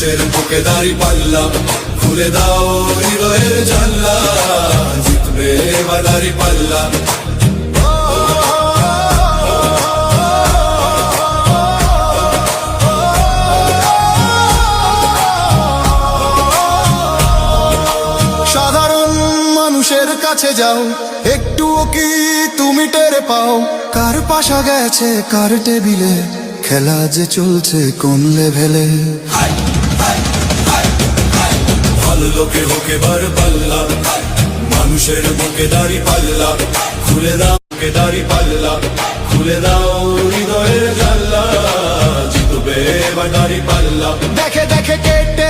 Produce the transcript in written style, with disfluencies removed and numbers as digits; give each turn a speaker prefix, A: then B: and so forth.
A: মানুষের বুকে দাড়ি পাল্লা, খুলে দাও হৃদয়ের জানলা, জিতবে এবার দাড়ি পাল্লা।
B: সাধারণ মানুষের কাছে যাও, একটুও কি তুমি টের পাও? কার পাশা গেছে কার টেবিলে, খেলা যে চলছে কোন লেভেলে।
A: ভালো লোকে হোক এবার পাল্লা, মানুষের বুকে দাড়ি পাল্লা, খুলে দাও বুকে দাড়ি পাল্লা, খুলে দাও হৃদয়ের জানলা, জিতবে এবার দাড়ি পাল্লা।
B: দেখে দেখে কেটে